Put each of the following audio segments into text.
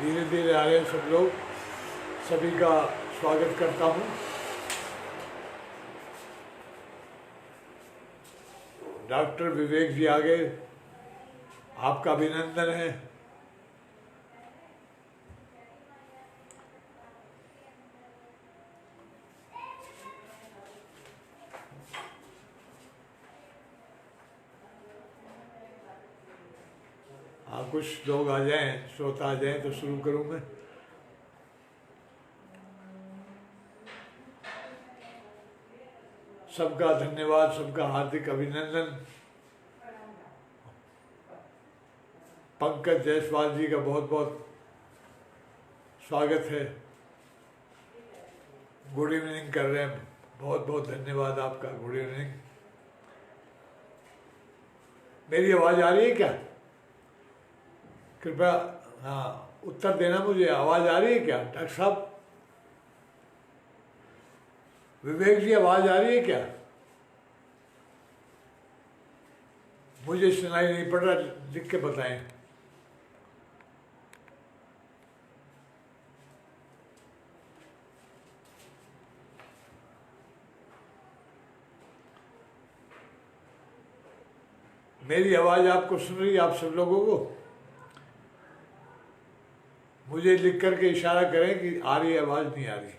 धीरे धीरे आ रहे हैं सब लोग। सभी का स्वागत करता हूँ। डॉक्टर विवेक जी आ गए, आपका अभिनंदन है। कुछ लोग आ जाएं, श्रोता आ जाएं तो शुरू करूँ मैं। सबका धन्यवाद, सबका हार्दिक अभिनंदन। पंकज जायसवाल जी का बहुत बहुत स्वागत है। गुड इवनिंग कर रहे हैं, बहुत बहुत धन्यवाद आपका। Good evening. मेरी आवाज़ आ रही है क्या? कृपया हाँ उत्तर देना मुझे। आवाज़ आ रही है क्या डॉक्टर साहब? विवेक जी आवाज़ आ रही है क्या? मुझे सुनाई नहीं पड़ रहा, लिख के बताएं। मेरी आवाज़ आपको सुन रही है, आप सब लोगों को? मुझे लिख करके इशारा करें कि आ रही है आवाज़, नहीं आ रही।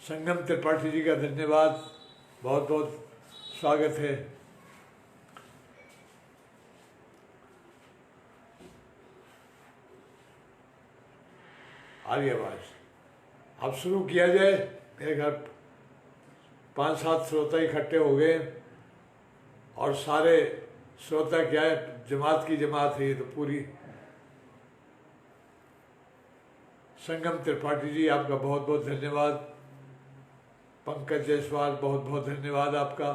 संगम त्रिपाठी जी का धन्यवाद, बहुत बहुत स्वागत है। आ रही आवाज़, अब शुरू किया जाए। मेरे घर 5-7 श्रोता इकट्ठे हो गए और सारे श्रोता क्या है, जमात की जमात है ये तो पूरी। संगम त्रिपाठी जी आपका बहुत बहुत धन्यवाद। पंकज जायसवाल बहुत बहुत धन्यवाद आपका।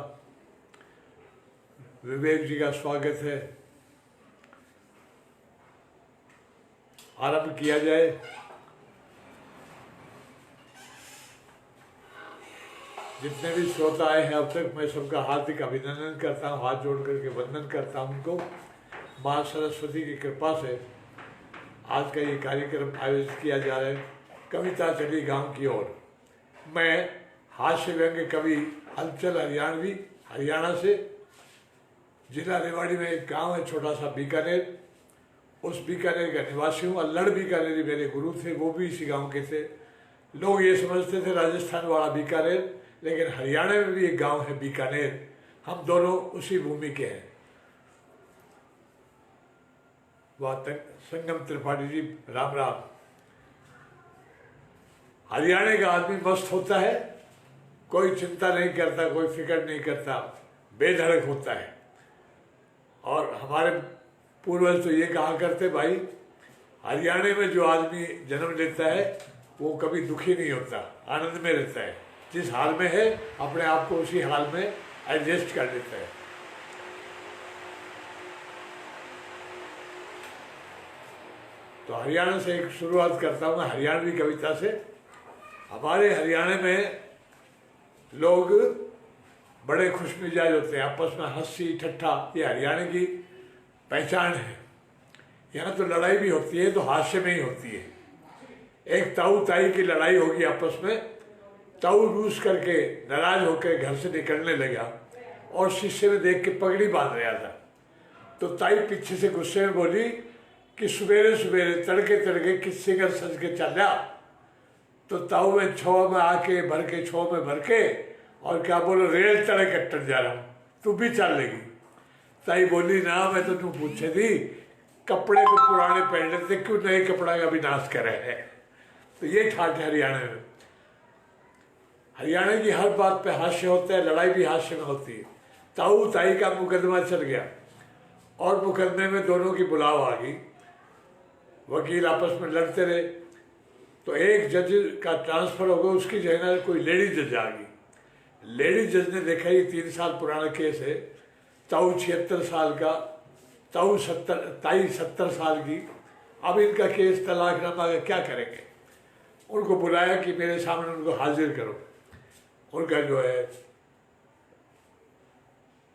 विवेक जी का स्वागत है। आरंभ किया जाए। जितने भी श्रोता आए हैं अब तक, मैं सबका हार्दिक अभिनंदन करता हूँ, हाथ जोड़ करके वंदन करता हूँ उनको। माँ सरस्वती की कृपा से आज का ये कार्यक्रम आयोजित किया जा रहा है। कविता चली गांव की ओर। मैं हास्य व्यंग्य कवि हलचल हरियाणवी, हरियाणा से। जिला रेवाड़ी में एक गांव है छोटा सा, बीकानेर। उस बीकानेर का निवासी हूँ। अल्लड़ बीकानेरी मेरे गुरु थे, वो भी इसी गांव के थे। लोग ये समझते थे राजस्थान वाला बीकानेर, लेकिन हरियाणा में भी एक गांव है बीकानेर। हम दोनों उसी भूमि के हैं। वह तक संगम त्रिपाठी जी राम राम। हरियाणा का आदमी मस्त होता है, कोई चिंता नहीं करता, कोई फिक्र नहीं करता, बेधड़क होता है। और हमारे पूर्वज तो ये कहा करते, भाई हरियाणा में जो आदमी जन्म लेता है वो कभी दुखी नहीं होता, आनंद में रहता है। जिस हाल में है अपने आप को उसी हाल में एडजस्ट कर लेता है। तो हरियाणा से एक शुरुआत करता हूँ मैं, हरियाणवी कविता से। हमारे हरियाणा में लोग बड़े खुश मिजाज होते हैं, आपस में हंसी ठट्ठा, ये हरियाणा की पहचान है। यहाँ तो लड़ाई भी होती है तो हास्य में ही होती है। एक ताऊ ताई की लड़ाई होगी आपस में। ताऊ रूस करके नाराज होकर घर से निकलने लगा और शीशे में देख के पगड़ी बांध रहा था। तो ताई पीछे से गुस्से में बोली कि सवेरे सवेरे तड़के तड़के किस घर सज के चल जा। तो ताऊ में छो में आके भर के, छो में भर के, और क्या बोलो, रेल तड़े कट्टर जा रहा हूँ, तू भी चल लेगी। ताई बोली ना, मैं तो तू पूछे थी, कपड़े तो पुराने पहन लेते, क्यों नए कपड़ा का विनाश करे है। तो ये ठाट है हरियाणा में। हरियाणा की हर बात पे हास्य होता है, लड़ाई भी हास्य में होती है। ताऊ ताई का मुकदमा चल गया और मुकदमे में दोनों की बुलाव आ गई। वकील आपस में लड़ते रहे। तो एक जज का ट्रांसफर हो गया, उसकी जगह कोई लेडी जज आ गई। लेडी जज ने देखा ये 3 साल पुराना केस है। ताऊ 76 साल का, ताई 70 साल की। अब इनका केस तलाकनामा का क्या करेंगे। उनको बुलाया कि मेरे सामने उनको हाजिर करो। उनका जो है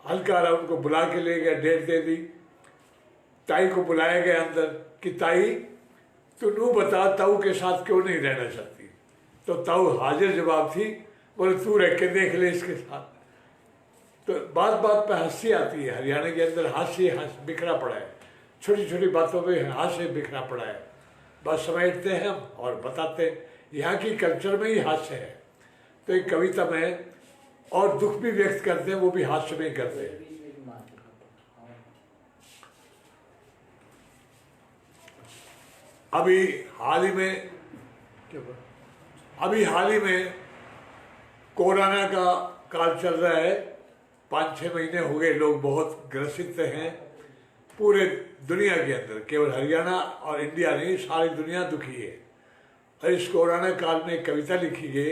हलकारा उनको बुला के ले गया, डेट दे दी। ताई को बुलाया गया अंदर कि ताई तू नू बता ताऊ के साथ क्यों नहीं रहना चाहती। तो ताऊ हाजिर जवाब थी, बोले तू रह के देख ले इसके साथ। तो बात बात पे हंसी आती है। हरियाणा के अंदर हास्य बिखरा पड़ा है, छोटी छोटी बातों पे हास्य बिखरा पड़ा है। बस समेटते हैं हम और बताते हैं, यहाँ की कल्चर में ही हास्य है। तो एक कविता में और दुख भी व्यक्त करते हैं, वो भी हास्य में ही करते हैं। अभी हाल ही में कोरोना का काल चल रहा है। 5-6 महीने हो गए, लोग बहुत ग्रसित हैं पूरे दुनिया के अंदर, केवल हरियाणा और इंडिया नहीं, सारी दुनिया दुखी है। और इस कोरोना काल में एक कविता लिखी गई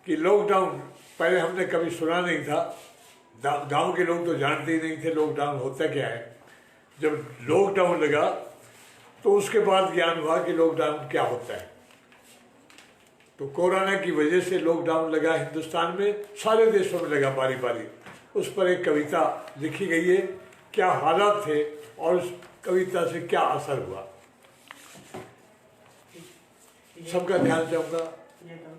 कि लॉकडाउन पहले हमने कभी सुना नहीं था, गांव के लोग तो जानते ही नहीं थे लॉकडाउन होता क्या है। जब लॉकडाउन लगा तो उसके बाद ज्ञान हुआ कि लॉकडाउन क्या होता है। तो कोरोना की वजह से लॉकडाउन लगा हिंदुस्तान में, सारे देशों में लगा बारी बारी। उस पर एक कविता लिखी गई है, क्या हालात थे और उस कविता से क्या असर हुआ। सबका ध्यान चाहूँगा।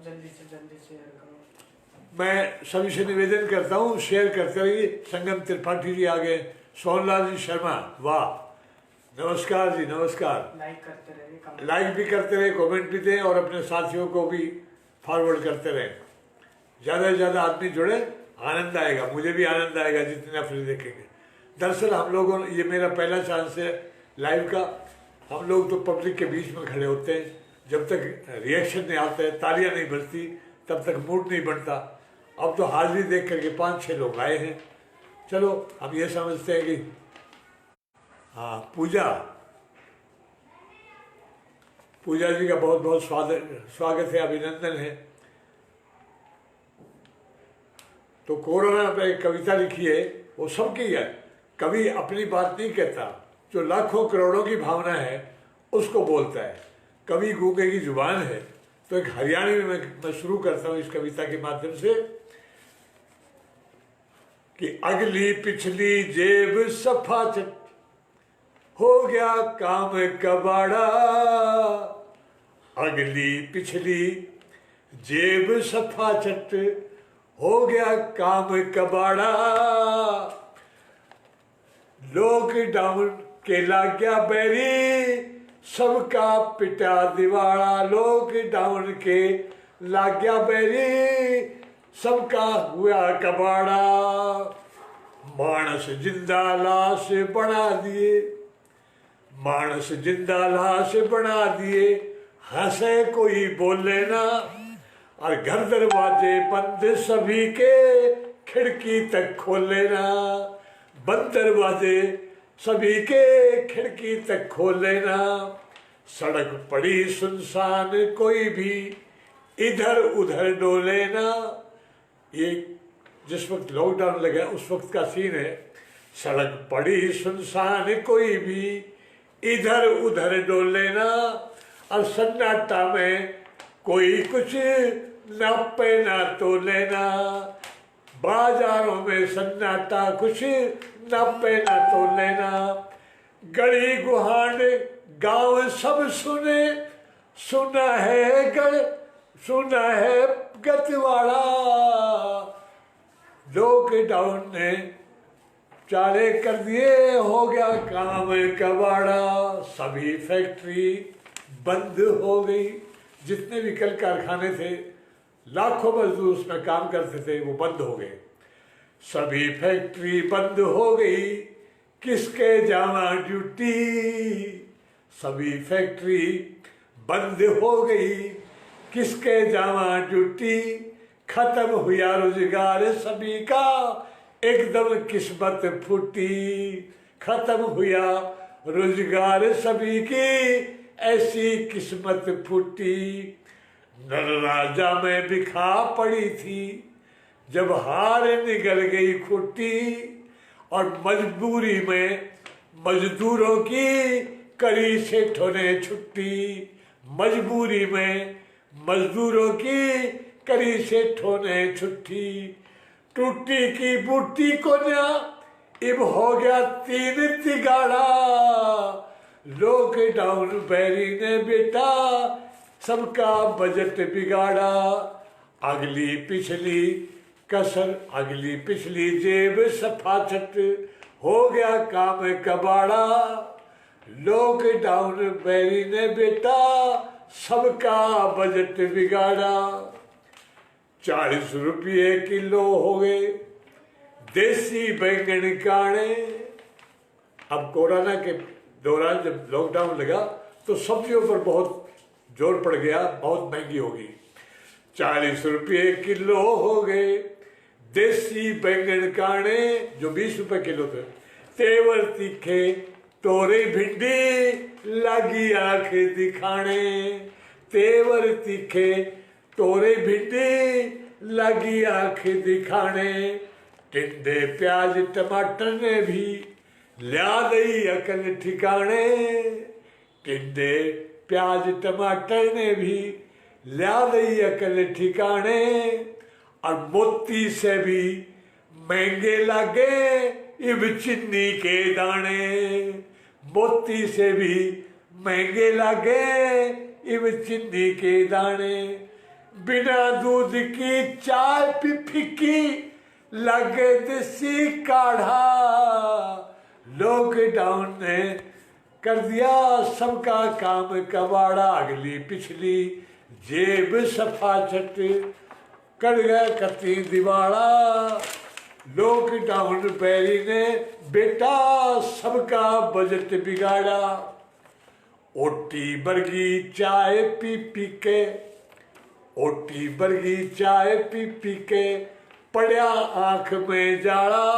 जल्दी से शेयर करो। मैं सभी से निवेदन करता हूँ, शेयर करते रहिए। संगम त्रिपाठी जी आ गए, सोनलाल जी शर्मा, वाह, नमस्कार जी, नमस्कार। लाइक करते रहिए, लाइक भी करते रहे, कमेंट भी दें और अपने साथियों को भी फॉरवर्ड करते रहें। ज़्यादा से ज़्यादा आदमी जुड़े, आनंद आएगा, मुझे भी आनंद आएगा जितने आप देखेंगे। दरअसल हम लोगों, ये मेरा पहला चांस है लाइव का। हम लोग तो पब्लिक के बीच में खड़े होते हैं, जब तक रिएक्शन नहीं आता है, तालियां नहीं बजती, तब तक मूड नहीं बनता। अब तो हाजिरी देख करके 5-6 लोग आए हैं। चलो हम ये समझते हैं कि हाँ, पूजा जी का बहुत बहुत स्वागत है, अभिनंदन है। तो कोरोना पे एक कविता लिखी है, वो सबकी है। कवि अपनी बात नहीं कहता, जो लाखों करोड़ों की भावना है उसको बोलता है। कवि गूंगे की जुबान है। तो एक हरियाणवी में मैं शुरू करता हूँ इस कविता के माध्यम से कि अगली पिछली जेब सफा चट, हो गया काम कबाड़ा। अगली पिछली जेब सफा चट, हो गया काम कबाड़ा। लॉकडाउन के लाग गया बैरी, सबका पिटा दिवाड़ा। लॉकडाउन के लाग गया बैरी, सबका हुआ कबाड़ा। मानस जिंदा लाश बना दिए, मानस जिंदा लाश बना दिए। हंसे कोई बोले ना, और घर दरवाजे बंद सभी के, खिड़की तक खोले ना। बंद दरवाजे सभी के, खिड़की तक खोले ना। सड़क पड़ी सुनसान, कोई भी इधर उधर डोले ना। ये जिस वक्त लॉकडाउन लगा उस वक्त का सीन है। सड़क पड़ी सुनसान, कोई भी इधर उधर डोले ना। और सन्नाटा में कोई कुछ नापे ना तोले ना। बाजारों में सन्नाटा, कुछ नापे ना तोले ना। गली गुहान गांव सब सुने, सुना है गतवाड़ा। लॉकडाउन ने चाले कर दिए, हो गया काम कबाड़ा। सभी फैक्ट्री बंद हो गई। जितने भी कल कारखाने थे, लाखों मजदूर उसमें काम करते थे, वो बंद हो गए। सभी फैक्ट्री बंद हो गई, किसके जावा ड्यूटी। सभी फैक्ट्री बंद हो गई, किसके जावा ड्यूटी। खत्म हुआ रोजगार सभी का, एकदम किस्मत फूटी। खत्म हुआ रोजगार सभी की, ऐसी किस्मत फूटी। नर राजा में बिखा पड़ी थी, जब हार निकल गई खुट्टी। और मजबूरी में मजदूरों की करी सेठों ने छुट्टी। मजबूरी में मजदूरों की करी सेठों ने छुट्टी, टूटी की बूटी को ना इब हो गया 3 तिगाड़ा। लॉकडाउन बैरी ने बेटा सबका बजट बिगाड़ा, अगली पिछली कसर अगली पिछली जेब सफाचट, हो गया काम कबाड़ा। लॉकडाउन बैरी ने बेटा सबका बजट बिगाड़ा। 40 रुपये किलो हो गए देसी बैंगन काणे। अब कोरोना के दौरान जब लॉकडाउन लगा तो सब्जियों पर बहुत जोर पड़ गया, बहुत महंगी होगी। 40 रुपये किलो हो गए देसी बैंगन काणे, जो 20 रुपए किलो थे। तेवर तीखे तोरे भिंडी लागी आंख दिखाने, तेवर तीखे तोरे भिंडी लागी आंख दिखाने। टिंडे प्याज टमाटर ने भी ल्या दई अकल ठिकाने, टिंडे प्याज टमाटर ने भी ल्या दई अकल ठिकाने। और मोती से भी महंगे लागे इब चीनी के दाने, मोती से भी महंगे लागे इब चीनी के दाने। बिना दूध की चाय पी फीकी लगे देसी काढ़ा। लॉकडाउन ने कर दिया सबका काम कबाड़ा, अगली पिछली जेब सफाचट, कर गया कती दिवाड़ा। लॉकडाउन बैरी ने बेटा सबका बजट बिगाड़ा। ओटी बर्गी चाय पी पी के, ओटी बर्गी चाय पी पी के पड़ा आंख में जाड़ा।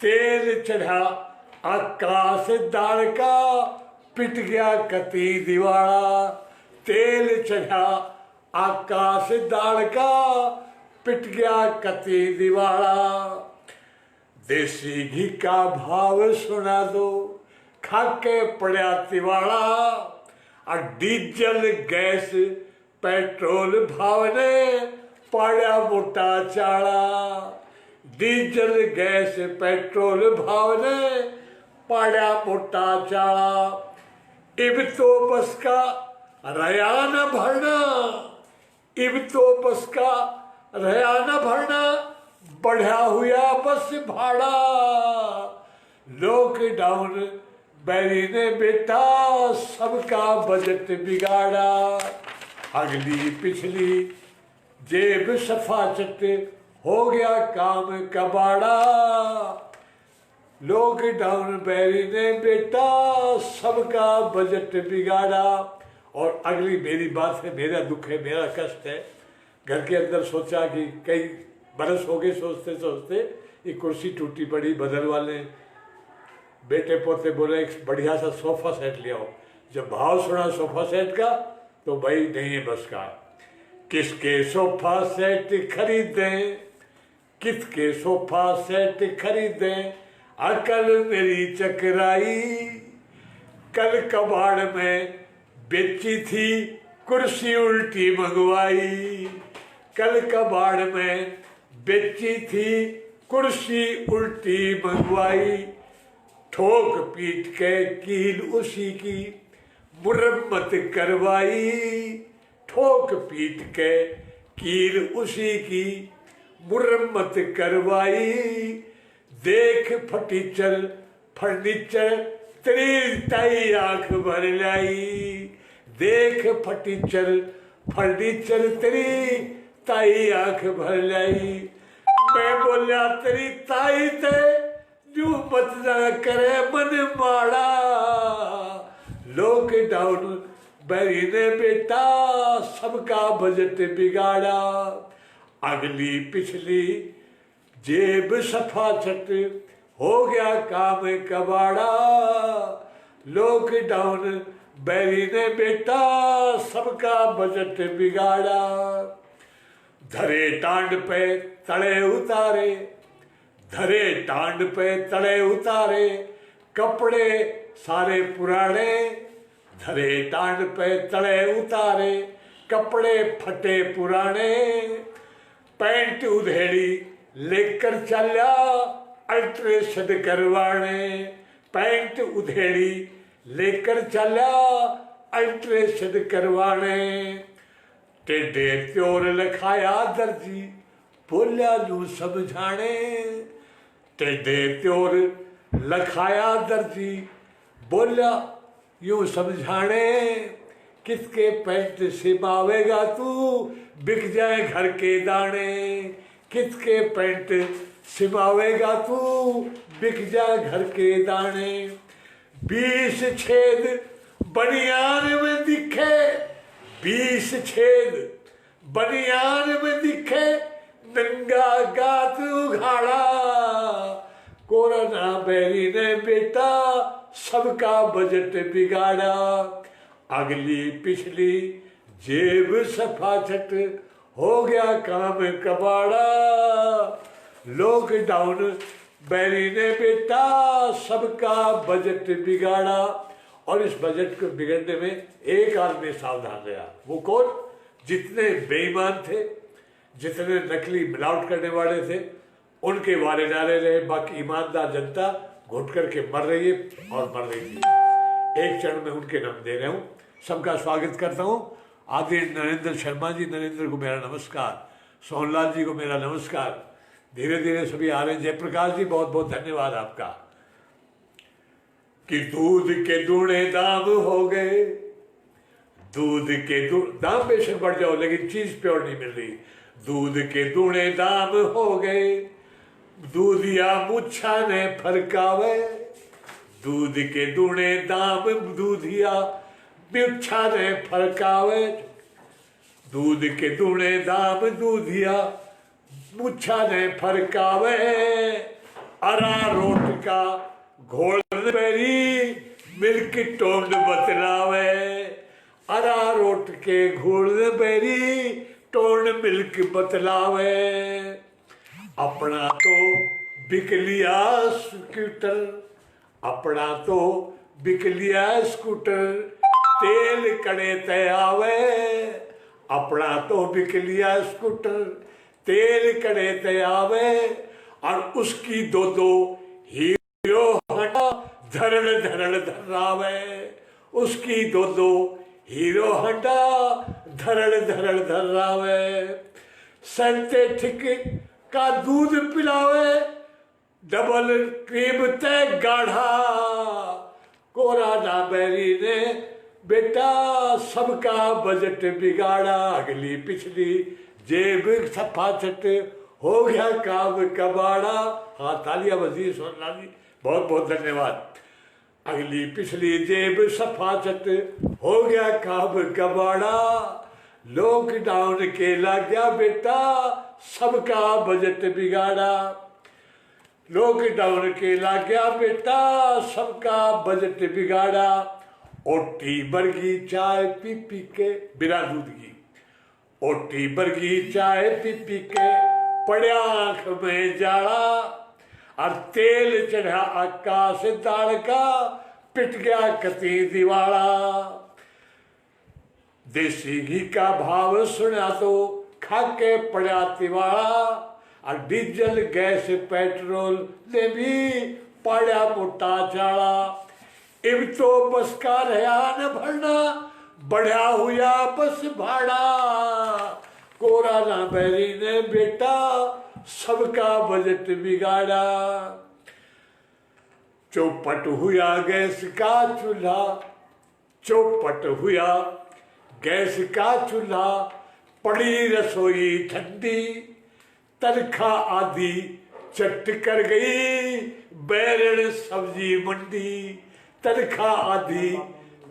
तेल चढ़ा आकाश दाल का पिट गया कती दिवाड़ा, तेल चढ़ा आकाश दाल का पिट गया कती दिवाड़ा। देसी घी का भाव सुना दो खाके पड़ा तिवाड़ा। और डीजल गैस पेट्रोल भाव ने पाड़ा मोटा चाड़ा, डीजल गैस पेट्रोल भाव ने पाड़ा मोटा चाड़ा। इब तो बस का रया न भरना, इब तो बस का रया न भरना, बढ़ा हुआ बस भाड़ा। लॉकडाउन बैरी ने बेटा सबका बजट बिगाड़ा, अगली पिछली जेब सफाचट, हो गया काम कबाड़ा। लॉकडाउन बैरी ने बेटा सबका बजट बिगाड़ा। और अगली मेरी बात है, मेरा दुख है, मेरा कष्ट है। घर के अंदर सोचा कि कई बरस हो गए सोचते सोचते, ये कुर्सी टूटी पड़ी, बदल वाले बेटे पोते बोले एक बढ़िया सा सोफा सेट ले आओ। जब भाव सुना सोफा सेट का तो भाई नहीं है बस का। किसके सोफा सेट खरीदें, किसके सोफा सेट खरीदें, अकल मेरी चकराई। कल कबाड़ में बेची थी कुर्सी उल्टी मंगवाई, कल कबाड़ में बेची थी कुर्सी उल्टी मंगवाई। ठोक पीट के कील उसी की मुरम्मत करवाई, ठोक पीट के कील उसी की मुरम्मत करवाई। देख फटीचर फर्नीचर तेरी ताई आंख भर लाई, देख फटीचर फर्नीचर तेरी ताई आंख भर लाई। मैं बोलिया तेरी ताई ते जू मत ना करे मन माड़ा। लॉकडाउन बैरी ने बेटा सबका बजट बिगाड़ा, अगली पिछली जेब सफाचट, हो गया काम कबाड़ा। लॉकडाउन बैरी ने बेटा सबका बजट बिगाड़ा। धरे टांड पे तड़े उतारे, धरे टांड पे तड़े उतारे, कपड़े सारे पुराने। धरे टांड पे तड़े उतारे, कपड़े फटे पुराने, पैंट उधेड़ी लेकर चला अल्ट्रेशन करवाने, पैंट उधेड़ी लेकर चला अल्ट्रेशन करवाने, टेढ़े त्योर लिखाया दर्जी बोलिया नू समझाने, टेढ़े त्योर लिखाया दर्जी बोलिया यूं समझाने, किसके पैंट सिमावेगा तू बिक जाए घर के दाने, किसके पैंट सिमावेगा तू बिक जाए घर के दाने, 20 छेद बनियान में दिखे, 20 छेद बनियान में दिखे, नंगा गात उघाड़ा, कोरोना बैरी ने बेटा सबका बजट बिगाड़ा, अगली पिछली जेब सफाचट हो गया काम कबाड़ा, लॉकडाउन बैरी ने बेटा सबका बजट बिगाड़ा। और इस बजट को बिगड़ने में एक आदमी सावधान रहा, वो कौन? जितने बेईमान थे, जितने नकली मिलावट करने वाले थे, उनके वारे नारे रहे, बाकी ईमानदार जनता घुट करके मर रही है और मर रही थी। एक क्षण में उनके नाम दे रहा हूँ, सबका स्वागत करता हूँ। आदरणीय नरेंद्र शर्मा जी, नरेंद्र को मेरा नमस्कार, सोहनलाल जी को मेरा नमस्कार, धीरे धीरे सभी आ रहे हैं। जयप्रकाश जी बहुत बहुत धन्यवाद आपका। कि दूध के दूने दाम हो गए, दूध के दाम बेशक बढ़ जाओ लेकिन चीज प्योर नहीं मिल रही, दूध के दूने दाम हो गए, दूधिया मुच्छा ने फरकावे, दूध के दूने दाम दूधिया मुच्छा ने फरकावे, दूध के दूने दाम दूधिया मुच्छा ने फरकावे, अरारोट का घोल बेरी मिल्क टोंड बतलावे, अरारोट के घोल बेरी टोंड मिल्क बतलावे, अपना तो बिक लिया स्कूटर, अपना तो बिक लिया स्कूटर, तेल कड़े ते आवे, अपना तो बिक लिया स्कूटर, तेल कड़े ते आवे, और उसकी दो हीरो हंडा धरण धरण धरावे, उसकी दो हीरो हंडा धरण धरण धरावे, सिंथेटिक का दूध पिलावे, डबल क्रीम ते गाढ़ा, कोरोना बैरी ने बेटा सबका बजट बिगाड़ा, अगली पिछली जेब सफाचट हो गया काम कबाड़ा। हाँ, तालियां बजी सोनलाल जी, बहुत बहुत धन्यवाद। अगली पिछली जेब सफाचट हो गया काम कबाड़ा, लॉकडाउन के लग गया बेटा सबका बजट बिगाड़ा, लॉकडाउन के लग गया बेटा सबका बजट बिगाड़ा, ओटी बर्गी चाय पी पी के, बिना दूध की ओटी बर्गी चाय पी पी के, पड़िया आंख में जाड़ा, और तेल चढ़ा आकाश दाल का, पिट गया कती दिवाला, देसी घी का भाव सुना तो खाके पड़ा तिवाड़ा, और डीजल गैस पेट्रोल ने भी पड़ा मोटा चाड़ा, इब तो बस का रहा न भरना, बढ़ा हुआ बस भाड़ा, कोरोना बैरी ने बेटा सबका बजट बिगाड़ा, चौपट हुआ गैस का चूल्हा, चौपट हुआ गैस का चूल्हा, पड़ी रसोई ठंडी, तनखा आदि चट कर गई बैरन सब्जी मंडी, तनखा आदि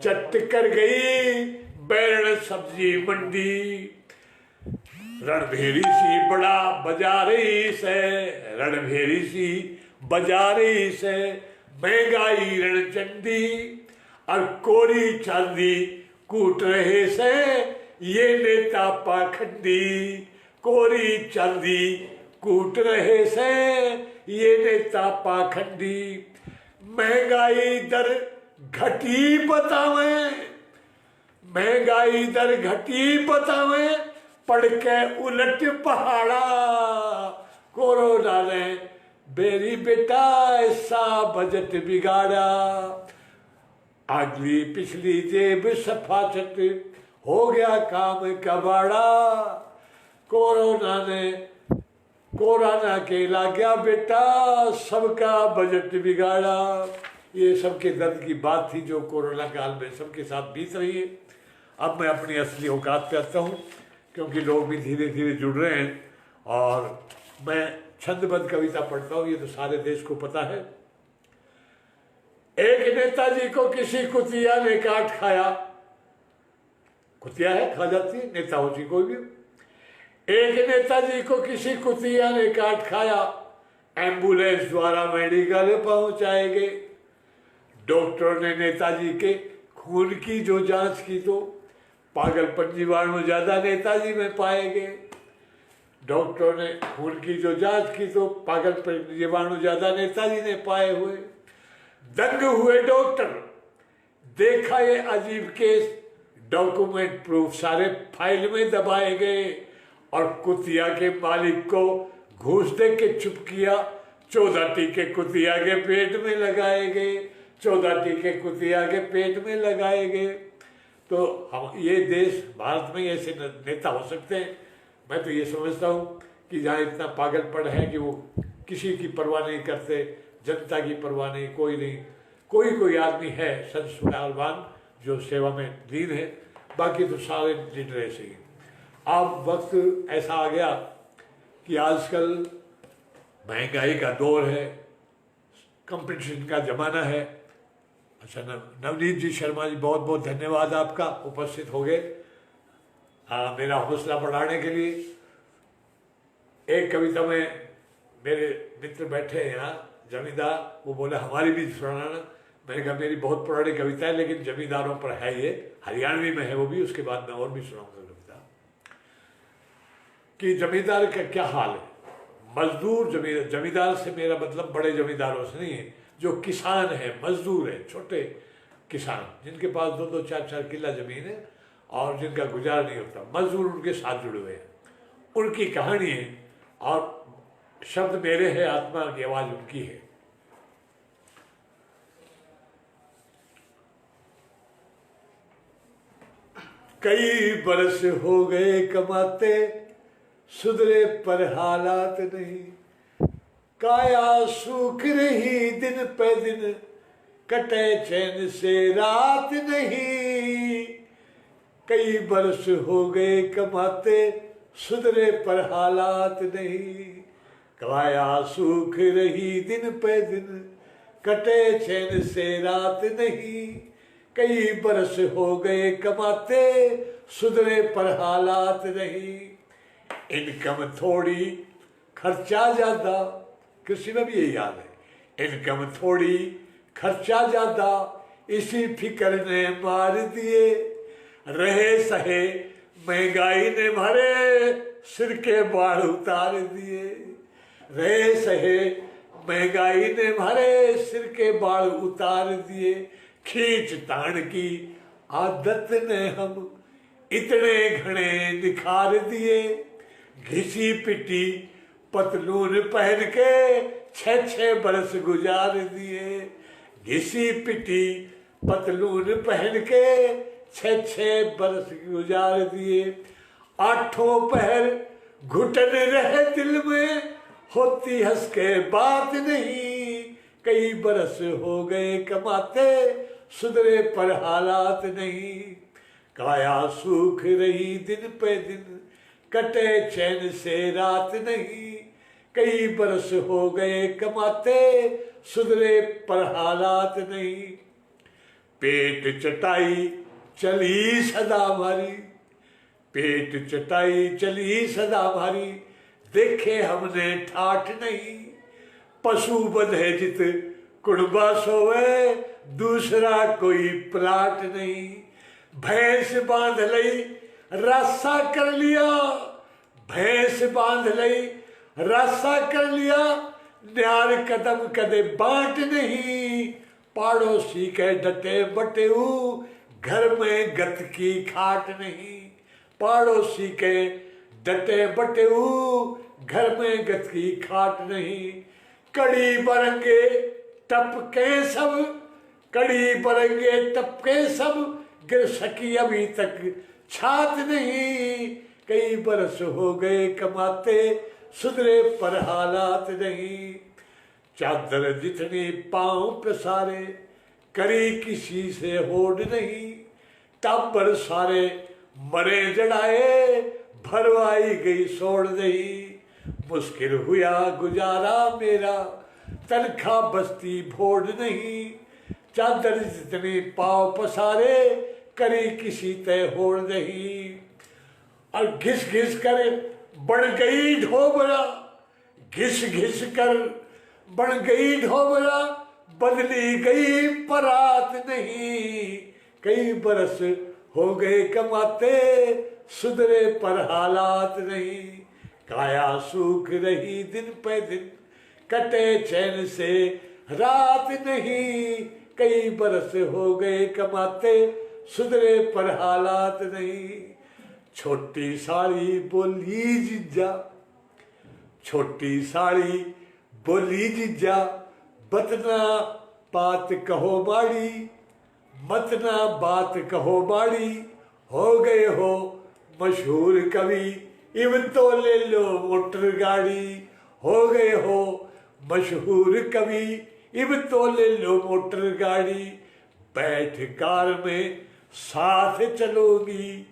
चट कर गई बैरन सब्जी मंडी, रणभेरी सी बड़ा बाजारी से, रणभेरी सी बाजारी से, महंगाई रणचंडी, और कोरी चांदी कूट रहे से ये नेता पाखंडी, कोरी चांदी कूट रहे से ये नेता पाखंडी, महंगाई दर घटी बतावे, महंगाई दर घटी बतावे, पड़ के उलट पहाड़ा। कोरोना ने बेरी बेटा ऐसा बजट बिगाड़ा, अगली पिछली जेब सफाचट हो गया काम कबाड़ा। कोरोना के ला गया बेटा सबका बजट बिगाड़ा। ये सबके दर्द की बात थी जो कोरोना काल में सबके साथ बीत रही है। अब मैं अपनी असली औकात पे आता हूँ, क्योंकि लोग भी धीरे धीरे जुड़ रहे हैं। और मैं छंदबद्ध कविता पढ़ता हूँ, ये तो सारे देश को पता है। एक नेताजी को किसी कुतिया ने काट खाया। कुतिया है, खा जाती है, नेता होती कोई भी। एक नेताजी को किसी कुतिया ने काट खाया, एम्बुलेंस द्वारा मेडिकल पहुंचाए गए। डॉक्टर ने नेताजी के खून की जो जांच की तो पागलपन जीवाणु ज्यादा नेताजी में पाए गए। डॉक्टर ने खून की जो जांच की तो पागलपन जीवाणु ज्यादा नेताजी ने पाए हुए। दंग हुए डॉक्टर, देखा ये अजीब केस, डॉक्यूमेंट प्रूफ सारे फाइल में दबाए गए। और कुतिया के मालिक को घूस दे के चुप किया, 14 टीके कुतिया के पेट में लगाए गए। 14 टीके कुतिया के पेट में लगाए गए। तो हम ये देश भारत में ऐसे नेता हो सकते हैं? मैं तो ये समझता हूँ कि जहाँ इतना पागलपन है कि वो किसी की परवाह नहीं करते, जनता की परवाह नहीं, कोई नहीं। कोई आदमी है संस्कारवान जो सेवा में लीन है, बाकी तो सारे लीडर ऐसे ही। अब वक्त ऐसा आ गया कि आजकल महंगाई का दौर है, कंपटीशन का जमाना है। अच्छा, नवनीत जी शर्मा जी, बहुत बहुत धन्यवाद आपका, उपस्थित हो गए मेरा हौसला बढ़ाने के लिए। एक कविता में मेरे मित्र बैठे हैं यहाँ, जमींदार, वो बोले हमारी भी सुनाना। मैंने कहा मेरी बहुत पुरानी कविता है, लेकिन जमींदारों पर है, ये हरियाणवी में है वो भी, उसके बाद मैं और भी सुनाऊंगा कविता। कि जमींदार का क्या हाल है। मजदूर जमींदार से मेरा मतलब बड़े जमींदारों से नहीं है, जो किसान है, मजदूर है, छोटे किसान जिनके पास 2-2, 4-4 किला जमीन है और जिनका गुजारा नहीं होता, मजदूर उनके साथ जुड़े हुए हैं। उनकी कहानी है और शब्द मेरे हैं, आत्मा की आवाज उनकी है। कई बरस हो गए कमाते, सुधरे पर हालात नहीं। काया सूख रही दिन पे दिन, कटे चैन से रात नहीं। कई बरस हो गए कमाते, सुधरे पर हालात नहीं। काया सूख रही दिन पे दिन, कटे चैन से रात नहीं। कई बरस हो गए कमाते, सुधरे पर हालात नहीं। इनकम थोड़ी खर्चा ज्यादा, कृषि में भी यही हाल है। इनकम थोड़ी खर्चा ज्यादा, इसी फिक्र ने मार दिए। रहे सहे महंगाई ने भरे, सिर के बाल उतार दिए। रहे सहे महंगाई ने भरे, सिर के बाल उतार दिए। खींच तान की आदत ने हम इतने घने निखार दिए। घिसी पिटी पतलून पहन के 6-6 बरस गुजार दिए। घिसी पिटी पतलून पहन के 6-6 बरस गुजार दिए। 8 पहर घुटन रहे दिल में, होती हंस के बात नहीं। कई बरस हो गए कमाते, सुधरे पर हालात नहीं। काया सूख रही दिन पे दिन, कटे चैन से रात नहीं। कई बरस हो गए कमाते, सुधरे पर हालात नहीं। पेट चटाई चली सदा भारी, पेट चटाई चली सदा भारी। देखे हमने ठाठ नहीं। पशु बंधे जित कुड़बा सोवे, दूसरा कोई प्लाट नहीं। भैंस बांध लई रास्ता कर लिया, भैंस बांध लई रास्ता कर लिया। न्यार कदम कदे बांट नहीं। पाड़ोसी के डटे बटेऊ, घर में गत की खाट नहीं, पड़ोसी के डटे बटेऊ, घर में गत की खाट नहीं। कड़ी बरंगे टपके सब, कड़ी बरंगे टपके सब, गिर सकी अभी तक छात नहीं। कई बरस हो गए कमाते, सुधरे पर हालात नहीं। चादर जितनी पांव पे सारे, करी किसी से होड़ नहीं। टाबर सारे मरे जड़ाए, भरवाई गई सोड़ नहीं। मुश्किल हुआ गुजारा मेरा, तनखा बस्ती भोड़ नहीं। चादर जितनी पांव पसारे, करी किसी तय होड़ नहीं। और घिस घिस कर बढ़ गई ढोबरा, घिस घिस कर बढ़ गई ढोबरा, बदली गई परात नहीं। कई बरस हो गए कमाते, सुधरे पर हालात नहीं। काया सूख रही दिन पे दिन, कटे चैन से रात नहीं। कई बरस हो गए कमाते, सुधरे पर हालात नहीं। छोटी साड़ी बोली जीजा, छोटी साड़ी बोली जीजा, बतना बात कहो माड़ी, मतना बात कहो माड़ी। हो गए हो मशहूर कवि, इब तो ले लो मोटर गाड़ी। हो गए हो मशहूर कवि, इब तो ले लो मोटर गाड़ी। बैठ कार में साथ चलोगी,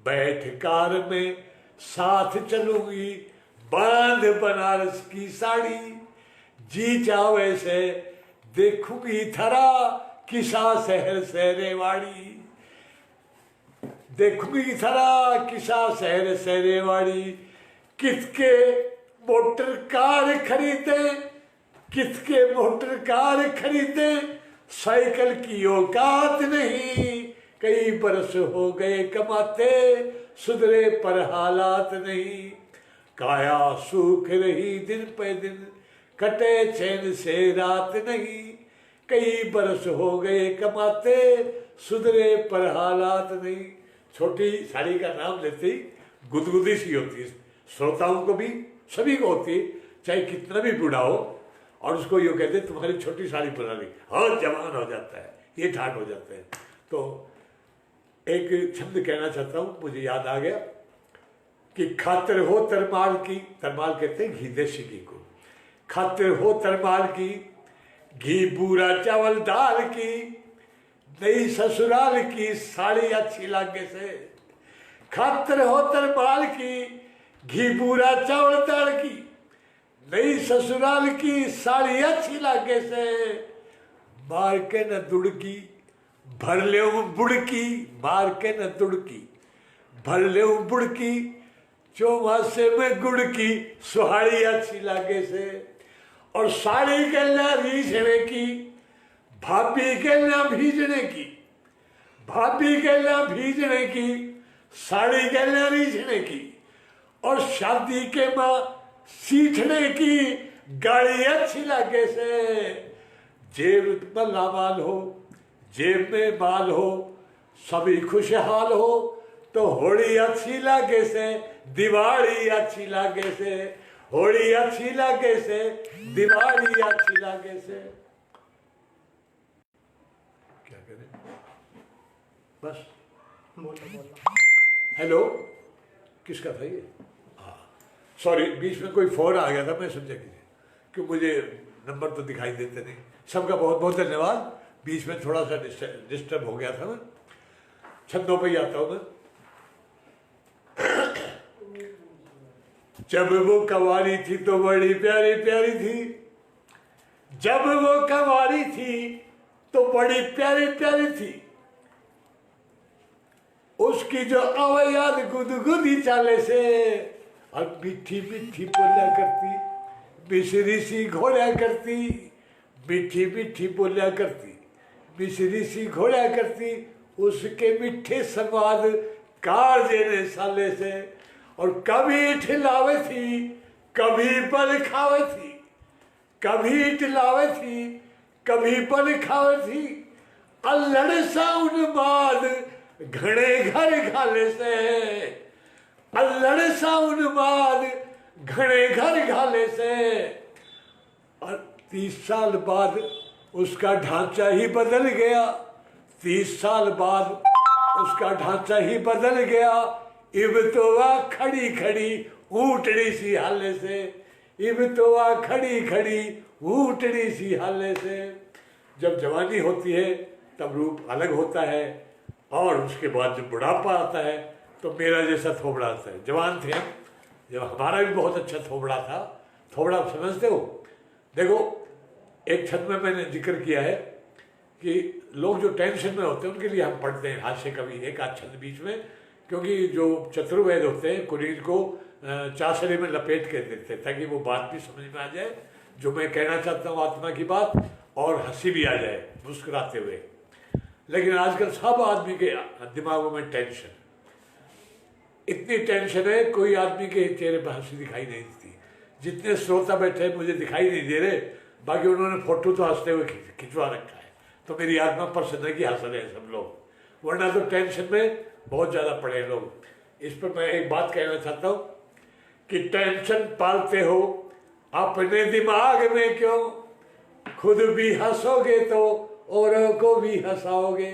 बैठ कार में साथ चलूंगी। बांध बनारस की साड़ी, जी चाहे से देखूंगी थरा, किसा शहर से रेवाड़ी। देखूंगी थरा किसा शहर से रेवाड़ी। किसके मोटर कार खरीदे, किसके मोटर कार खरीदे, साइकिल की औकात नहीं। कई बरस हो गए कमाते, सुधरे पर हालात नहीं। काया सूख रही दिन पे दिन, कटे चैन से रात नहीं। कई बरस हो गए कमाते, सुधरे पर हालात नहीं। छोटी साड़ी का नाम लेते ही गुदगुदी सी होती है, श्रोताओं को भी सभी को होती है, चाहे कितना भी बूढ़ा हो। और उसको यूँ कहते तुम्हारी छोटी साड़ी पुरानी, हाँ जवान हो जाता है, ये ठाट हो जाता है। तो एक छंद कहना चाहता हूँ, मुझे याद आ गया कि खातिर हो तरमाल की, तरमाल कहते हैं घी देसी घी को। खातिर हो तरमाल की, घी बूरा चावल दाल की, नई ससुराल की साड़ी अच्छी लागे से। खातिर हो तरमाल की, घी बूरा चावल दाल की, नई ससुराल की साड़ी अच्छी लागे से। मार के न दुड़की, भर ले बुड़की, मार के न दुड़की, भर ले बुड़की। चौमासे में गुड़ की सुहाड़ी अच्छी लागे से। और साड़ी के ना रीझने की, भाभी के ना भीजने की, भाभी के ना भीजने की, साड़ी के ना रीझने की। और शादी के माँ सीखने की गाड़ी अच्छी लागे से। जेब में लामाल हो, जेब में माल हो, सभी खुशहाल हो, तो होली अच्छी लागे से, दिवाली अच्छी लागे से। होली अच्छी लागे से, दिवाली अच्छी लागे से। क्या करें, बस हेलो, किसका था ये? हाँ सॉरी, बीच में कोई फोन आ गया था, मैं समझा कि मुझे नंबर तो दिखाई देते नहीं। सबका बहुत बहुत धन्यवाद। बीच में थोड़ा सा डिस्टर्ब हो गया था। मैं छंदों पे ही आता हूँ मैं। जब वो कंवारी थी तो बड़ी प्यारी प्यारी थी, जब वो कंवारी थी तो बड़ी प्यारी प्यारी थी। उसकी जो आवाज़ गुदगुदी चाले से, और मीठी मीठी बोला करती, मिश्री सी घोड़ा करती, मीठी मीठी बोला करती, मिश्री सी घोड़ा करती। उसके मीठे संवाद काजे ने साले से। और कभी ठिलावे थी, कभी बल खावे थी, कभी ठिलावे थी, कभी बल खावे थी। अल्लड़ साउन बाद घणे घर घाले से, अल्लड़ साउन बाद घणे घर घाले से। और 30 साल बाद उसका ढांचा ही बदल गया, 30 साल बाद उसका ढांचा ही बदल गया। इब तो वह खड़ी खड़ी ऊँटड़ी सी हाले से, इब तो वह खड़ी खड़ी ऊँटड़ी सी हाले से। जब जवानी होती है तब रूप अलग होता है, और उसके बाद जब बुढ़ापा आता है तो मेरा जैसा थोबड़ा आता है। जवान थे हम, जब हमारा भी बहुत अच्छा थोबड़ा था। थोबड़ा आप समझते हो? देखो, एक छंद में मैंने जिक्र किया है कि लोग जो टेंशन में होते हैं उनके लिए हम पढ़ते हैं हास्य कवि, एक आध छंद बीच में, क्योंकि जो चतुर्वेद होते हैं कुलीन को चासरे में लपेट के देते हैं ताकि वो बात भी समझ में आ जाए जो मैं कहना चाहता हूँ आत्मा की बात, और हंसी भी आ जाए मुस्कुराते हुए। लेकिन आजकल सब आदमी के दिमागों में टेंशन, इतनी टेंशन है कोई आदमी के चेहरे पर हंसी दिखाई नहीं देती। जितने श्रोता बैठे हैं मुझे दिखाई नहीं दे रहे, बाकी उन्होंने फोटो तो हंसते हुए खिंचवा रखा है, तो मेरी आत्मा प्रसन्न है कि हंस रहे हैं सब लोग, वरना तो टेंशन में बहुत ज़्यादा पड़े हैं लोग। इस पर मैं एक बात कहना चाहता हूँ कि टेंशन पालते हो अपने दिमाग में क्यों, खुद भी हंसोगे तो औरों को भी हंसाओगे।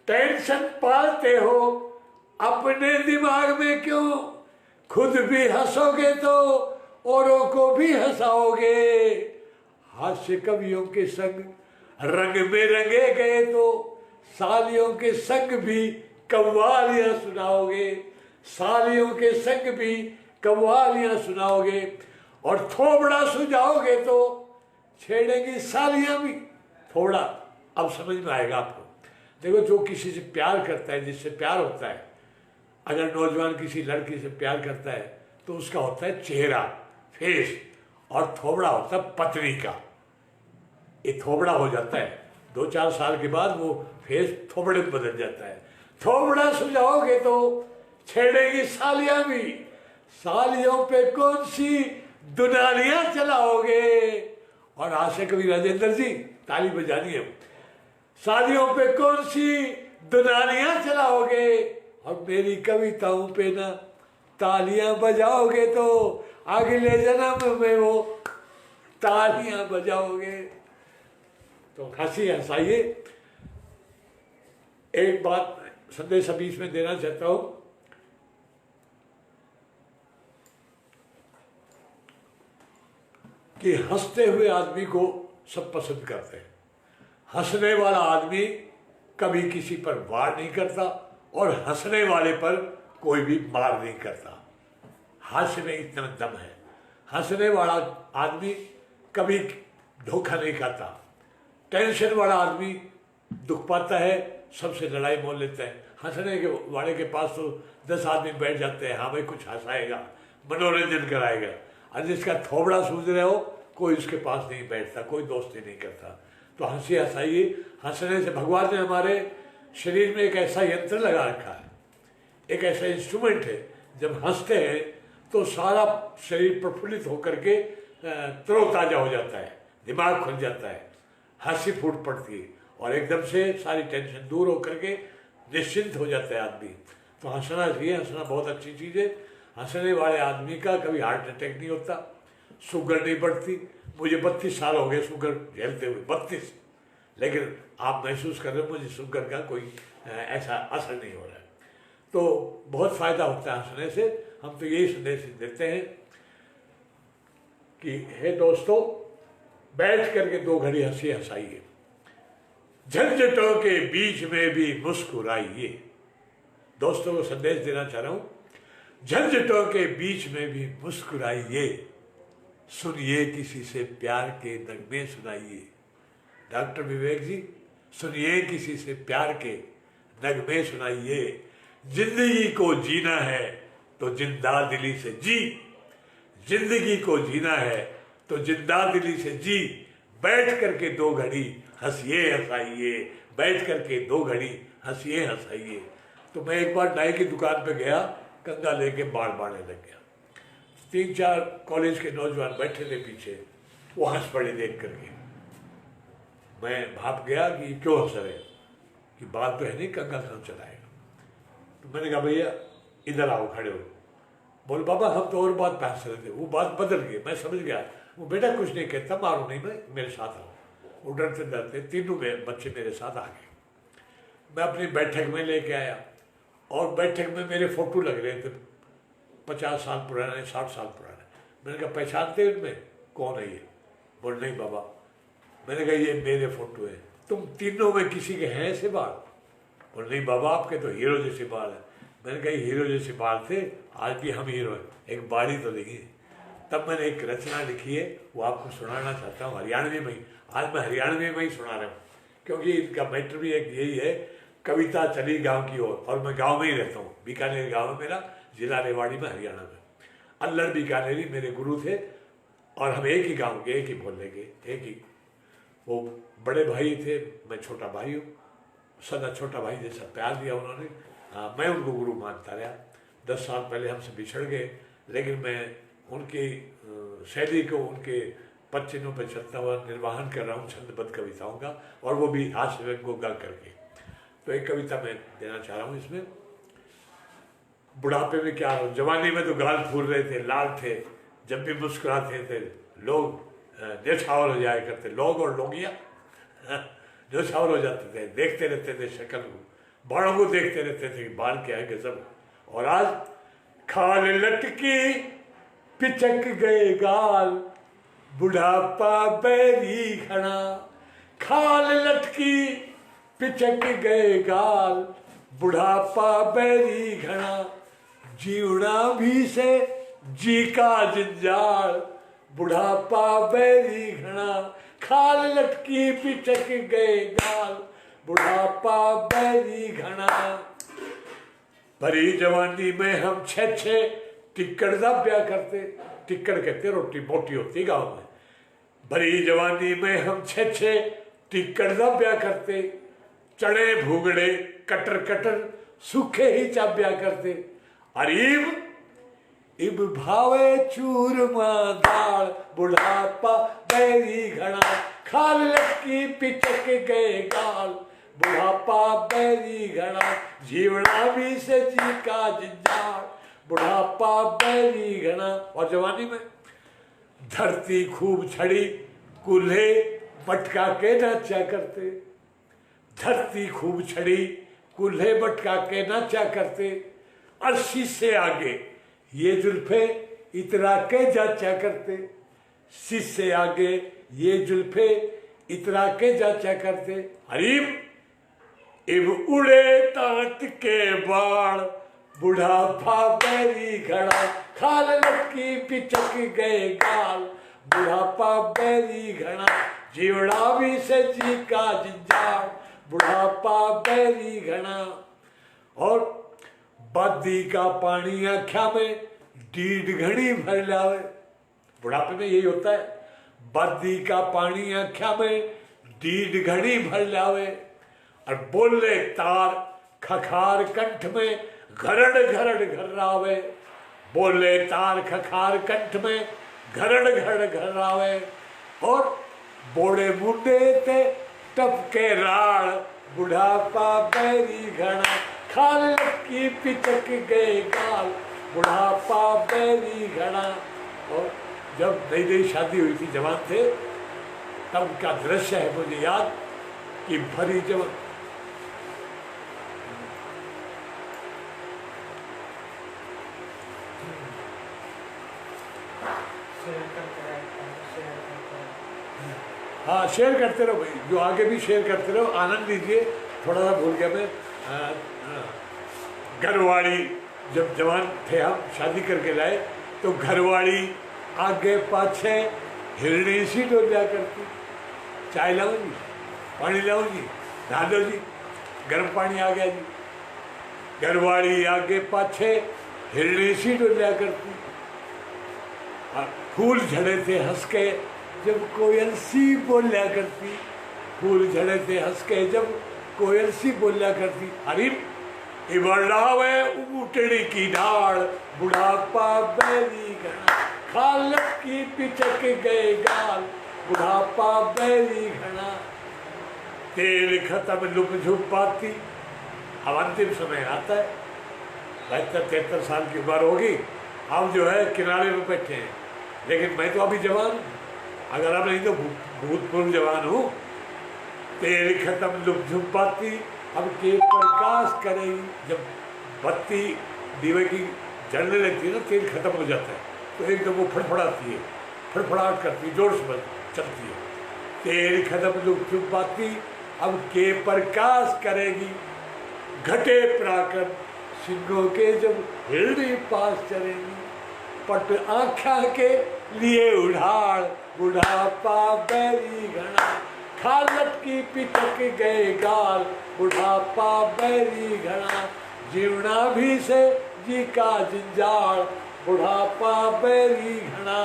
टेंशन पालते हो अपने दिमाग में क्यों, खुद भी हंसोगे तो औरों को भी हंसाओगे। हास्य कवियों के संग रंग में रंगे गए तो सालियों के संग भी कव्वालियां सुनाओगे, सालियों के संग भी कव्वालियां सुनाओगे। और थोबड़ा सुझाओगे तो छेड़ेंगी सालियां भी। थोड़ा अब समझ में आएगा आपको। देखो, जो किसी से प्यार करता है, जिससे प्यार होता है, अगर नौजवान किसी लड़की से प्यार करता है तो उसका होता है चेहरा, फेस, और थोबड़ा होता है पत्नी का। ये थोबड़ा हो जाता है 2-4 साल के बाद, वो फेस थोबड़े में बदल जाता है। थोबड़ा सुझाओगे तो छेड़ेगी सालियां भी, सालियों पे कौन सी दुनालियां चलाओगे। और आशा कवि राजेंद्र जी, ताली बजानी है। सालियों पे कौन सी दुनालियां चलाओगे, और मेरी कविताओं पे ना तालियां बजाओगे तो अगले जन्म में वो तालियां बजाओगे। तो हंसी हंसाइए। एक बात संदेश बीच में देना चाहता हूं कि हंसते हुए आदमी को सब पसंद करते हैं। हंसने वाला आदमी कभी किसी पर वार नहीं करता, और हंसने वाले पर कोई भी मार नहीं करता। हास्य में इतना दम है। हंसने वाला आदमी कभी धोखा नहीं खाता। टेंशन वाला आदमी दुख पाता है, सबसे लड़ाई मोल लेता है। हंसने के वाले के पास तो 10 आदमी बैठ जाते हैं, हाँ भाई कुछ हंसाएगा, मनोरंजन कराएगा। और जिसका थोबड़ा सूझ रहे हो, कोई उसके पास नहीं बैठता, कोई दोस्ती नहीं करता। तो हंसी हंसाइए। हंसने से भगवान ने हमारे शरीर में एक ऐसा यंत्र लगा रखा है, एक ऐसा इंस्ट्रूमेंट है, जब हंसते हैं तो सारा शरीर प्रफुल्लित होकर के तरोताजा हो जाता है, दिमाग खुल जाता है, हंसी फूट पड़ती है, और एकदम से सारी टेंशन दूर होकर के निश्चिंत हो जाता है आदमी। तो हंसना चाहिए, हंसना बहुत अच्छी चीज़ है। हंसने वाले आदमी का कभी हार्ट अटैक नहीं होता, शुगर नहीं बढ़ती। मुझे 32 साल हो गए शुगर झेलते हुए, 32, लेकिन आप महसूस कर रहे हो मुझे शुगर का कोई ऐसा असर नहीं हो रहा है। तो बहुत फायदा होता है हंसने से। हम तो यही संदेश देते हैं कि हे दोस्तों, बैठ करके 2 घड़ी हंसी हंसाइए, झंझटों के बीच में भी मुस्कुराइए। दोस्तों को संदेश देना चाह रहा हूं, झंझटों के बीच में भी मुस्कुराइए, सुनिए किसी से प्यार के नगमे सुनाइए। डॉक्टर विवेक जी, सुनिए किसी से प्यार के नगमे सुनाइए। जिंदगी को जीना है तो जिंदा दिली से जी, जिंदगी को जीना है तो जिंदा दिली से जी। बैठ करके 2 घड़ी हंसिए हंसाइए, बैठ करके 2 घड़ी हंसिए हंसाइए। तो मैं एक बार नाई की दुकान पे गया, कंगा लेके बाढ़ बाढ़ने लग गया। 3-4 कॉलेज के नौजवान बैठे थे पीछे, वो हंस पड़े देख करके। मैं भाप गया कि क्यों हंस रहे। कि बात तो है नहीं, कंगा कहाँ चलाएगा। तो मैंने कहा भैया इधर आओ, खड़े हो। बोल बाबा हम तो और बात बहस रहे थे, वो बात बदल गई। मैं समझ गया वो बेटा कुछ नहीं कहता, मारो नहीं, मैं मेरे साथ आओ। वो डरते डरते तीनों में बच्चे मेरे साथ आ गए। मैं अपनी बैठक में लेके आया और बैठक में मेरे फोटो लग रहे थे, 50 साल पुराने, 60 साल पुराने। मैंने कहा पहचानते हैं उनमें, कौन है ये? बोल नहीं बाबा। मैंने कहा ये मेरे फोटो है, तुम तीनों में किसी के हैं ऐसे बाल? बोल नहीं बाबा आपके तो हीरो जैसे बाल है। मैंने कहा हीरो जैसे बाल थे, आज भी हम हीरो हैं, एक बाड़ी तो देखिए। तब मैंने एक रचना लिखी है, वो आपको सुनाना चाहता हूँ हरियाणवी में ही। आज मैं हरियाणवी में ही सुना रहा हूँ, क्योंकि इनका मैटर भी एक यही है, कविता चली गांव की ओर। और मैं गांव में ही रहता हूँ, बीकानेर गांव है मेरा, जिला रेवाड़ी में, हरियाणा में। अल्लड़ बीकानेरी मेरे गुरु थे और हम एक ही गांव के, एक ही बोलने के, एक ही। वो बड़े भाई थे, मैं छोटा भाई हूँ। सदा छोटा भाई जैसा प्यार दिया उन्होंने। मैं उनको गुरु मानता रहा। 10 साल पहले हमसे बिछड़ गए, लेकिन मैं उनकी शैली को, उनके पद चिन्हों पर चलता हुआ निर्वाहन कर रहा हूँ छंदबद्ध कविताओं का, और वो भी हास्य व्यंग को गा करके। तो एक कविता मैं देना चाह रहा हूँ इसमें। बुढ़ापे में क्या हो, जवानी में तो गाल फूल रहे थे, लाल थे, जब भी मुस्कुराते थे लोग न्यौछावर हो जाया करते, लोग और लोगिया न्यौछावर हो जाते थे, देखते रहते थे शक्ल को, बालों को देखते रहते थे कि बाल क्या है गजब। और आज खाल लटकी पिचक गए गाल, बुढ़ापा बैरी घना। खाल लटकी पिचक गए गाल, बुढ़ापा बैरी घना। जीवना भी से जी का जंजाल, बुढ़ापा बैरी घना। खाल लटकी पिचक गए गाल, बुढ़ापा बैरी घना। भरी जवानी में हम 6 टिक्कड़ दाब्या करते। टिक्कड़ कहते रोटी मोटी होती गांव में। भरी जवानी में हम 6 टिक्कड़ दाब्या करते। चढ़े भूगड़े कटर कटर सूखे ही चाब्या करते। अरीब इब भावे चूरमा दाल, बुढ़ापा बैरी घना। खाल लटकी पिचक गए गाल, बुढ़ापा बैरी घना। जीवना भी से जी का जंजाल, बुढ़ापा बैरी घना। और जवानी में धरती खूब छड़ी, कुल्हे मटका के नाचा करते। धरती खूब छड़ी, कुल्हे मटका के नाचा करते। अर्शी से आगे ये जुल्फे इतरा के जाचा करते। शीशे आगे ये जुल्फे इतरा के जाचा करते। हरीम इब उड़े तांत के बाण, बुढ़ापा बैरी घड़ा। खाल लटकी पिचक गए गाल, बुढ़ापा बैरी घड़ा। जीवड़ा भी से जी का जंजाल, बुढ़ापा बैरी घड़ा। और बादी का पानी आख्या में डीड घड़ी भर लावे। बुढ़ापे में यही होता है, बादी का पानी आख्या में डीड घड़ी भर लावे। और बोले तार खखार कंठ में घरड़ घरड़ घर्रावे। बोले तार खखार कंठ में घरड़ घरड़ घर्रावे। और बोड़े मुंडे ते टपके राड़, बुढ़ापा बैरी घड़ा। खाल लटकी पिचक गए गाल, बुढ़ापा बैरी घड़ा। और जब नई नई शादी हुई थी, जवान थे, तब का दृश्य है मुझे याद कि भरी जवान हाँ शेयर करते रहो भाई, जो आगे भी शेयर करते रहो, आनंद लीजिए। थोड़ा सा भूल गया मैं। घरवाड़ी जब जवान थे हम, शादी करके लाए, तो घरवाड़ी आगे पाछे हिरणी सी डोलिया करती। चाय लाओ जी, पानी लाओ जी, नहा लो जी, गर्म पानी आ गया जी। घरवाड़ी आगे पाछे हिरणी सी डोलिया करती। फूल झड़े थे हंस के जब कोयल सी बोलिया करती। फूल झड़े थे हंस के जब कोयल सी बोलिया करती। हरी इबड़ावे उटड़ी की डाल, बुढ़ापा बैरी घना। खाल लटकी पिचक गए गाल, बुढ़ापा बैरी घना। तेल खत्म लुक झुक पाती। अब अंतिम समय आता है, 72-73 साल की उम्र होगी, अब जो है किनारे में बैठे हैं, लेकिन मैं तो अभी जवान हूँ, अगर अब नहीं तो भूतपूर्व जवान हूँ। तेल खत्म लुक झुक पाती, अब के प्रकाश करेगी। जब बत्ती दीवे की जलने लगती है ना, तेल खत्म हो जाता है तो एकदम वो फड़फड़ाती है, फड़फड़ाहट करती है, जोर से चलती है। तेल खत्म लुक झुक पाती, अब के प्रकाश करेगी। घटे पराक्रम सिंहों के जब हृदय पास चलेंगी। पट आँखा के लिए उड़ाड़, बुढ़ापा बैरी घना, खालत की पिटक गए गाल, बुढ़ापा बैरी घना, जीवना भी से जी का जंजाल, बुढ़ापा बैरी घना।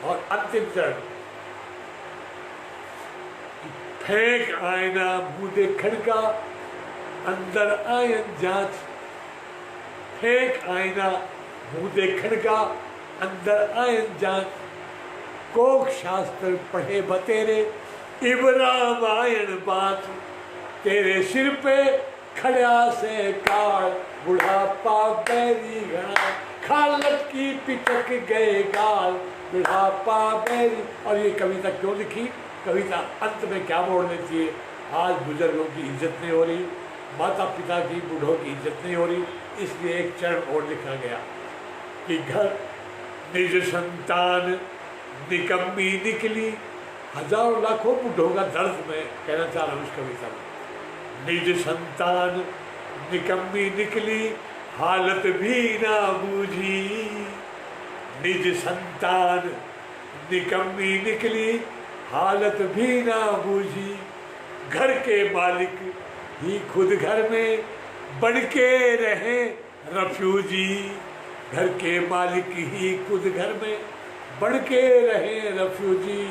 और अंतिम चरण, फेंक आईना मुंह देखण का, अंदर आयन जांच। फेंक आईना मुंह देखण का, अंदर आयन जांच। कोक शास्त्र पढ़े बतेरे, इब्राम आयन बात। तेरे सिर पे खड़ा से काल, बुढ़ापा बैरी घना, खालत की पिटक गए गाल, बुढ़ापा बैरी। और ये कविता क्यों लिखी? कविता अंत में क्या मोड़ देती है? आज बुजुर्गों की इज्जत नहीं हो रही, माता पिता की, बूढ़ों की इज्जत नहीं हो रही, इसलिए एक चरण और लिखा गया कि घर निज संतान निकम्मी निकली। हजारों लाखों बूढ़ों का दर्द मैं कहना चाह रहा हूँ इस कविता में। निज संतान निकम्मी निकली, हालत भी ना बूझी। निज संतान निकम्मी निकली, हालत भी ना बूझी। घर के मालिक ही खुद घर में बन के रहे रफ्यूजी। घर के मालिक ही खुद घर में बन के रहे रफ्यूजी।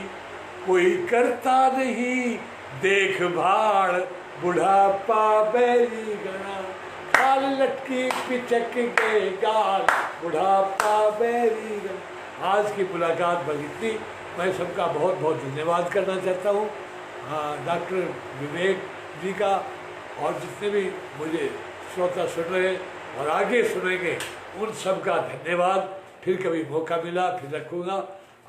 कोई करता नहीं देखभाल, बुढ़ापा बैरी घना, खाल लटकी पिचक गए गाल, बुढ़ापा बैरी घना। आज की मुलाकात बस इतनी। मैं सबका बहुत बहुत धन्यवाद करना चाहता हूँ, डॉक्टर विवेक जी का, और जितने भी मुझे श्रोता सुन रहे हैं और आगे सुनेंगे उन सब का धन्यवाद। फिर कभी मौका मिला फिर रखूँगा।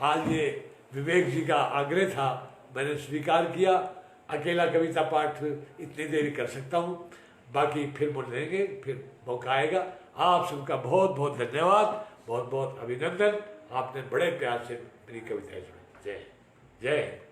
आज ये विवेक जी का आग्रह था, मैंने स्वीकार किया। अकेला कविता पाठ इतनी देरी कर सकता हूँ, बाकी फिर मिलेंगे, फिर मौका आएगा। आप सबका बहुत बहुत धन्यवाद, बहुत बहुत अभिनंदन। आपने बड़े प्यार से मेरी कविताएं सुनी। जय जय।